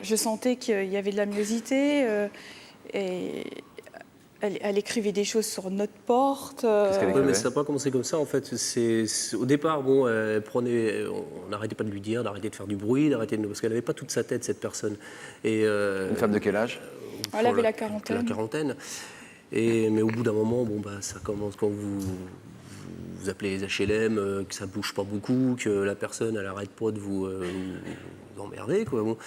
Je sentais qu'il y avait de l'amniosité. Et elle écrivait des choses sur notre porte. Qu'est-ce qu'elle Oui, écrivait? mais ça n'a pas commencé comme ça, en fait. Au départ, bon, on n'arrêtait pas de lui dire d'arrêter de faire du bruit, parce qu'elle n'avait pas toute sa tête, cette personne. Et, Une femme de quel âge? Elle avait la quarantaine. La quarantaine. Mais au bout d'un moment, bon, bah, ça commence quand vous appelez les HLM, que ça bouge pas beaucoup, que la personne, elle arrête pas de vous emmerder, quoi. Bon,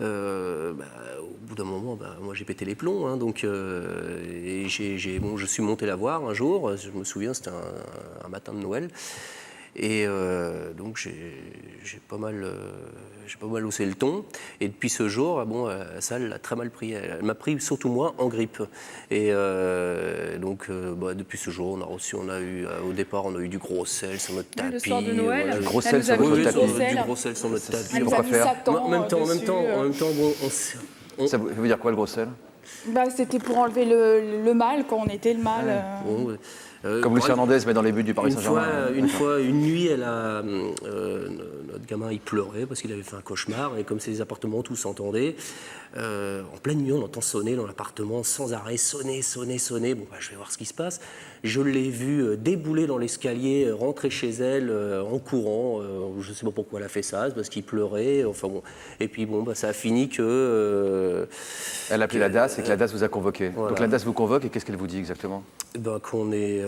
au bout d'un moment, moi j'ai pété les plombs, hein, donc et je suis monté la voir un jour. Je me souviens, c'était un matin de Noël. Et donc j'ai pas mal haussé le ton. Et depuis ce jour, ça, elle l'a très mal pris. Elle m'a pris, surtout moi, en grippe. Et depuis ce jour, au départ, on a eu du gros sel sur notre tapis. Le soir de Noël, voilà. Du gros elle sel nous sur a mis votre du tapis. gros Du sel. gros sel sur notre tapis. Elle nous Pourquoi a mis faire Satan En même temps, dessus. Ça veut dire quoi, le gros sel? C'était pour enlever le mal, quand on était le mal. Comme Lucie Hernandez, mais dans les buts du Paris Saint-Germain. Une nuit, notre gamin, il pleurait parce qu'il avait fait un cauchemar. Et comme ces appartements, tous s'entendaient, en pleine nuit, on entend sonner dans l'appartement sans arrêt, sonner. Bon, je vais voir ce qui se passe. Je l'ai vue débouler dans l'escalier, rentrer chez elle en courant. Je ne sais pas pourquoi elle a fait ça, c'est parce qu'il pleurait. Enfin bon. Et puis ça a fini que... Elle a appelé la DAS et que la DAS vous a convoqué. Voilà. Donc la DAS vous convoque et qu'est-ce qu'elle vous dit exactement? Qu'on est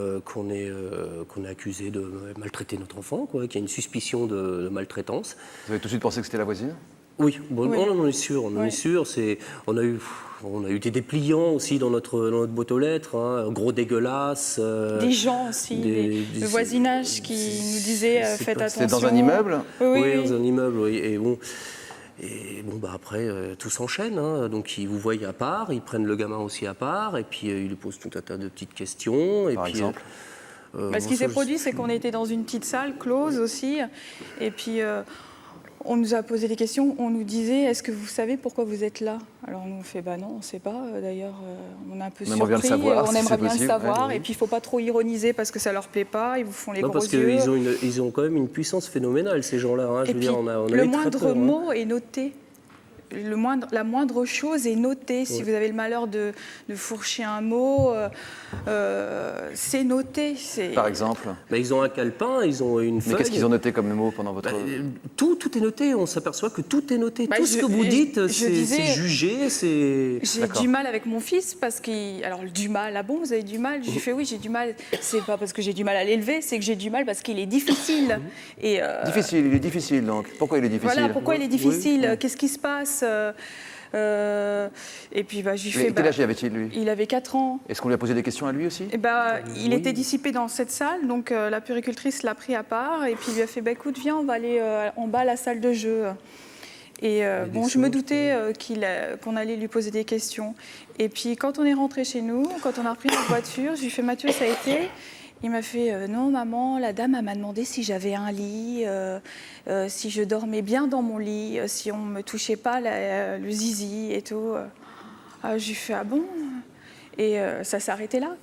accusé de maltraiter notre enfant, quoi, qu'il y a une suspicion de maltraitance. Vous avez tout de suite pensé que c'était la voisine? Oui, Oui. on en est sûr. On a eu des dépliants aussi dans notre boîte aux lettres, hein, gros dégueulasse. Des gens aussi, le voisinage qui nous disait faites attention. C'était dans un immeuble? Oui, dans un immeuble, oui. Après, tout s'enchaîne. Hein. Donc, ils vous voient à part, ils prennent le gamin aussi à part, et puis ils lui posent tout un tas de petites questions. Par exemple Ce qui s'est produit, c'est qu'on était dans une petite salle close aussi, et puis on nous a posé des questions. On nous disait est-ce que vous savez pourquoi vous êtes là? Alors nous on fait non, on ne sait pas. D'ailleurs, on est un peu surpris. Savoir, on si aimerait c'est bien possible. le savoir. Ouais. Et puis il ne faut pas trop ironiser parce que ça leur plaît pas. Ils vous font les gros parce yeux. qu'ils ont quand même une puissance phénoménale, ces gens-là. Hein. On a le moindre mot est noté. La moindre chose est notée. Si vous avez le malheur de fourcher un mot, c'est noté. Par exemple? Ils ont un calepin, ils ont une feuille. Mais qu'est-ce qu'ils ont noté comme mot pendant votre... Tout est noté, on s'aperçoit que tout est noté. Tout ce que vous dites, c'est jugé. J'ai du mal avec mon fils parce alors du mal, ah bon, vous avez du mal? Je lui fais oui, j'ai du mal. C'est pas parce que j'ai du mal à l'élever, c'est que j'ai du mal parce qu'il est difficile. Il est difficile donc. Pourquoi il est difficile? Voilà, pourquoi il est difficile? Qu'est-ce qui se passe? Et puis je lui fais. Quel âge avait-il, lui? Il avait 4 ans. Est-ce qu'on lui a posé des questions à lui aussi? Il était dissipé dans cette salle, donc la puéricultrice l'a pris à part et puis il lui a fait écoute, viens, on va aller en bas à la salle de jeu. Et je me doutais qu'on allait lui poser des questions. Et puis quand on est rentré chez nous, quand on a repris notre voiture, je lui ai fait Mathieu, ça a été. Il m'a fait non maman, la dame elle m'a demandé si j'avais un lit, si je dormais bien dans mon lit, si on me touchait pas le zizi et tout. Je lui ai fait ah bon? Et ça s'arrêtait là.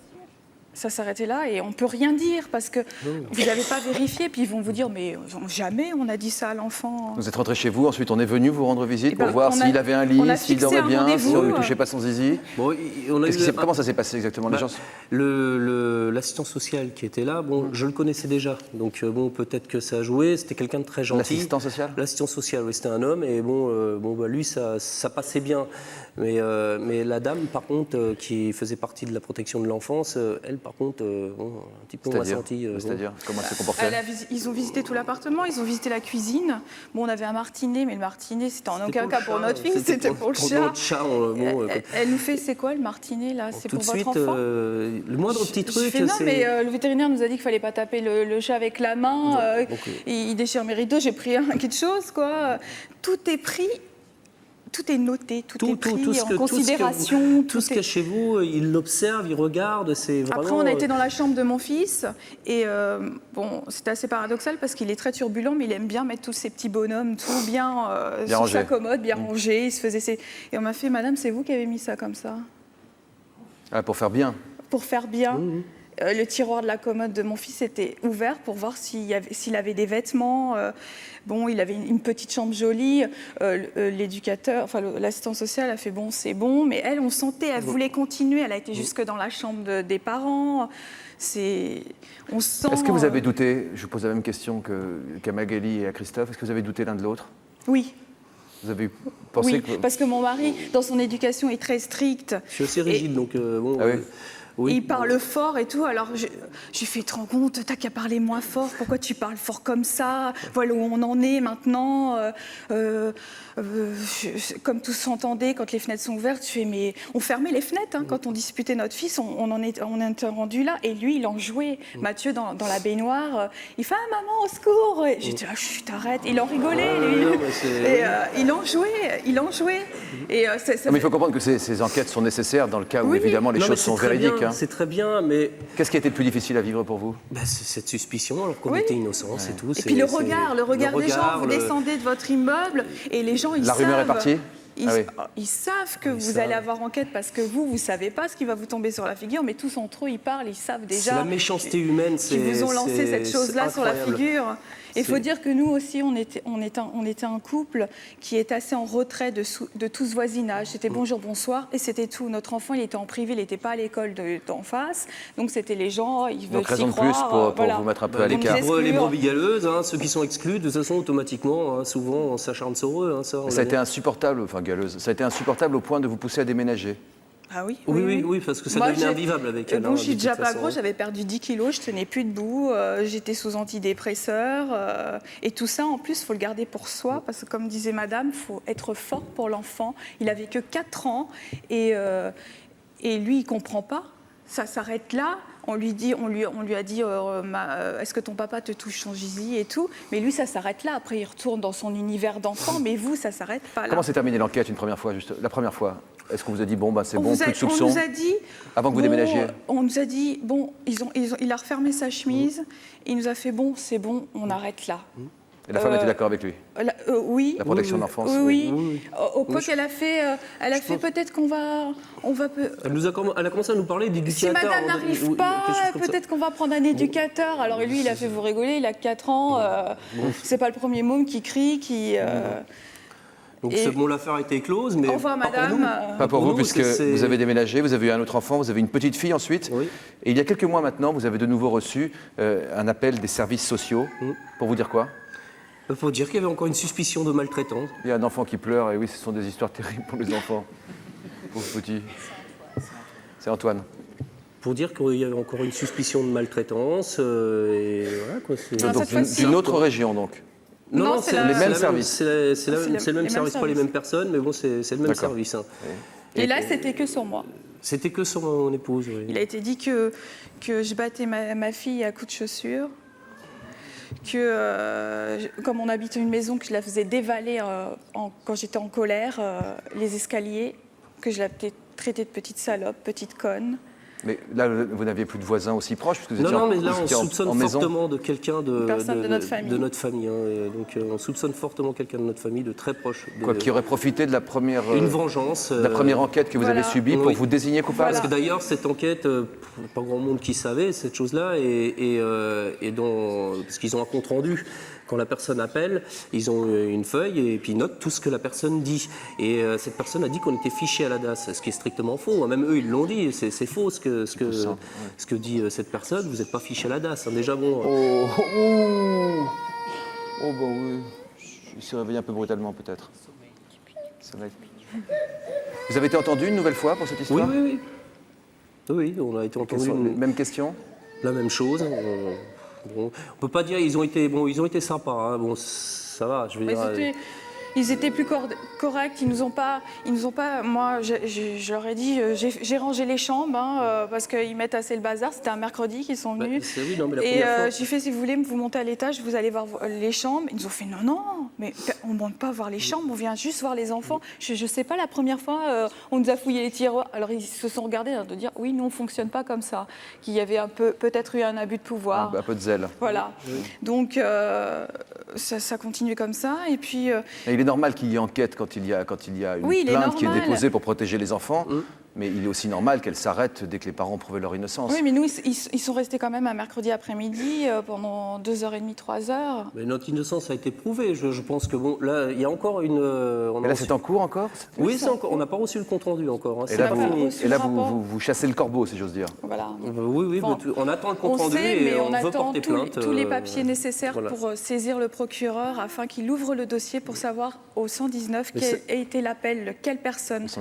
Ça s'arrêtait là et on ne peut rien dire parce que vous n'avez pas vérifié. Puis ils vont vous dire mais jamais on a dit ça à l'enfant. Vous êtes rentré chez vous, ensuite on est venu vous rendre visite pour voir s'il avait un lit, s'il dormait bien, si on ne lui touchait pas son zizi. Comment ça s'est passé exactement? L'assistant social qui était là, je le connaissais déjà. Donc peut-être que ça a joué. C'était quelqu'un de très gentil. L'assistant social? L'assistant social, oui, c'était un homme. Et lui, ça passait bien. Mais la dame, par contre, qui faisait partie de la protection de l'enfance, elle, par contre, un petit peu moins sentie. C'est-à-dire, comment elle s'est comportée? Ils ont visité tout l'appartement, ils ont visité la cuisine. On avait un martinet, mais le martinet, c'était en aucun cas pour notre fille, c'était pour le chat. Elle nous fait, c'est quoi le martinet, là? C'est pour votre enfant? Le moindre petit truc... Non, mais le vétérinaire nous a dit qu'il ne fallait pas taper le chat avec la main. Il déchire mes rideaux, j'ai pris quelque chose, quoi. Tout est pris... Tout est noté, tout est pris en considération. Tout ce qu'il y a chez vous, il l'observe, il regarde, c'est vraiment... Après, on a été dans la chambre de mon fils, et c'était assez paradoxal parce qu'il est très turbulent, mais il aime bien mettre tous ces petits bonhommes, tout bien sur sa commode, bien rangé. Il se faisait Et on m'a fait, madame, c'est vous qui avez mis ça comme ça? Pour faire bien? Pour faire bien. Le tiroir de la commode de mon fils était ouvert pour voir s'il avait des vêtements. Bon, il avait une petite chambre jolie. L'éducateur, enfin l'assistante sociale a fait bon, c'est bon. Mais elle, on sentait, elle voulait continuer. Elle a été jusque dans la chambre des parents. On sent. Est-ce que vous avez douté, je vous pose la même question qu'à Magali et à Christophe, est-ce que vous avez douté l'un de l'autre? Oui. Vous avez pensé que... parce que mon mari, dans son éducation, est très strict. Je suis assez rigide, donc bon... Ah oui. Oui. Il parle fort et tout, alors j'ai fait, te rends compte, t'as qu'à parler moins fort, pourquoi tu parles fort comme ça? Voilà où on en est maintenant. Comme tous s'entendaient, quand les fenêtres sont ouvertes, je fais, mais on fermait les fenêtres quand on disputait notre fils, on était rendu là, et lui, il en jouait. Mathieu, dans la baignoire, il fait, ah maman, au secours! Et j'ai dit, ah, chut, arrête, il en rigolait, lui. Et il en jouait. Et, mais il faut comprendre que ces enquêtes sont nécessaires dans le cas où, évidemment, les choses sont véridiques. C'est très bien, mais... Qu'est-ce qui a été le plus difficile à vivre pour vous? C'est cette suspicion, alors qu'on était innocents, c'est tout. Et puis le regard des gens, vous descendez de votre immeuble, et les gens, ils savent... La rumeur est partie? Ils savent que vous allez avoir enquête parce que vous ne savez pas ce qui va vous tomber sur la figure, mais tous entre eux, ils parlent, ils savent déjà. C'est la méchanceté humaine, qui vous ont lancé cette chose-là sur la figure. Il faut dire que nous aussi, on était un couple qui est assez en retrait de tout ce voisinage. C'était bonjour, bonsoir, et c'était tout. Notre enfant, il était en privé, il n'était pas à l'école d'en face. Donc c'était les gens, ils veulent s'y croire. Donc raison de plus pour vous mettre un peu à l'écart. Les brebis galeuses, ceux qui sont exclus, de toute façon, automatiquement, souvent, on s'acharne sur eux. Ça a été insupportable, enfin galeuse, ça a été insupportable au point de vous pousser à déménager. Ah oui, oui, parce que ça devenait invivable avec elle. Bon, je suis déjà pas gros, j'avais perdu 10 kilos, je tenais plus debout, j'étais sous antidépresseurs. Et tout ça, en plus, il faut le garder pour soi, parce que comme disait madame, il faut être fort pour l'enfant. Il n'avait que 4 ans, et lui, il ne comprend pas. Ça s'arrête là. On lui a dit est-ce que ton papa te touche son gizi et tout, mais lui ça s'arrête là. Après il retourne dans son univers d'enfant, mais vous ça s'arrête pas là. Comment s'est terminée l'enquête une première fois, juste la première fois? Est-ce qu'on vous a dit bon c'est bon, plus de soupçons? On nous a dit avant que vous déménagiez. On nous a dit bon, il a refermé sa chemise, il nous a fait bon, c'est bon, on arrête là. Et la femme était d'accord avec lui? Oui. La protection de l'enfance? Oui. Au quoi qu'elle a fait, peut-être qu'on va... Elle a commencé à nous parler d'éducateur. Si madame n'arrive pas, peut-être qu'on va prendre un éducateur. Alors lui, il a fait vous rigoler, il a 4 ans. C'est pas le premier môme qui crie, qui... Donc l'affaire a été close, mais au revoir, madame. Pas pour vous, puisque vous avez déménagé, vous avez eu un autre enfant, vous avez une petite fille ensuite. Oui. Et il y a quelques mois maintenant, vous avez de nouveau reçu un appel des services sociaux. Pour vous dire quoi? Pour dire qu'il y avait encore une suspicion de maltraitance. Il y a un enfant qui pleure, et oui, ce sont des histoires terribles pour les enfants. Pauvre petit. C'est Antoine. Pour dire qu'il y avait encore une suspicion de maltraitance, et voilà quoi. D'une autre région, donc? Non, c'est les mêmes services. C'est le même service, pas les mêmes personnes, mais bon, c'est le même service. Et là, c'était que sur moi. C'était que sur mon épouse, oui. Il a été dit que je battais ma fille à coups de chaussures, que comme on habitait une maison, que je la faisais dévaler quand j'étais en colère, les escaliers, que je la traitais de petite salope, petite conne. Mais là, vous n'aviez plus de voisins aussi proches parce que vous étiez mais là, on soupçonne fortement de quelqu'un de notre famille. Donc, on soupçonne fortement quelqu'un de notre famille, de très proche. Qui aurait profité de la première... Une vengeance. La première enquête que vous avez subie pour vous désigner coupable. Parce que d'ailleurs, cette enquête, pas grand monde qui savait cette chose-là, parce qu'ils ont un compte-rendu. Quand la personne appelle, ils ont une feuille et puis ils notent tout ce que la personne dit. Et cette personne a dit qu'on était fiché à la DAS, ce qui est strictement faux. Même eux, ils l'ont dit, c'est faux ce que dit cette personne. Vous n'êtes pas fiché à la DAS, déjà bon. Oui. Il s'est réveillé un peu brutalement peut-être. Vous avez été entendu une nouvelle fois pour cette histoire? Oui, on a été entendu. Même question? La même chose. Bon, on peut pas dire ils ont été sympas. Bon, ça va, je veux dire. Ils étaient plus corrects. Ils nous ont pas. Moi, je leur ai dit, j'ai rangé les chambres parce qu'ils mettent assez le bazar. C'était un mercredi qu'ils sont venus. Et j'ai fait, si vous voulez, vous montez à l'étage, vous allez voir les chambres. Ils nous ont fait non, mais on ne monte pas voir les chambres, on vient juste voir les enfants. Je sais pas, la première fois, on nous a fouillé les tiroirs. Alors ils se sont regardés de dire, oui, nous on fonctionne pas comme ça. Qu'il y avait peut-être eu un abus de pouvoir. Un peu de zèle. Voilà. Oui. Donc ça continue comme ça. Et puis. est normal qu'il y ait enquête quand il y a une plainte qui est déposée pour protéger les enfants. Mais il est aussi normal qu'elle s'arrête dès que les parents ont prouvé leur innocence. Oui, mais nous, ils sont restés quand même un mercredi après-midi pendant 2h30, 3h. Mais notre innocence a été prouvée. Je pense que bon, là, il y a encore une. Et là, c'est en cours encore? Oui, c'est encore. On n'a pas reçu le compte rendu encore. Hein. Et là, vous chassez le corbeau, si j'ose dire. Voilà. Oui, bon, on attend le compte rendu et on veut porter plainte. Tous les papiers nécessaires pour saisir le procureur afin qu'il ouvre le dossier pour savoir au 119 quel a été l'appel, quelle personne.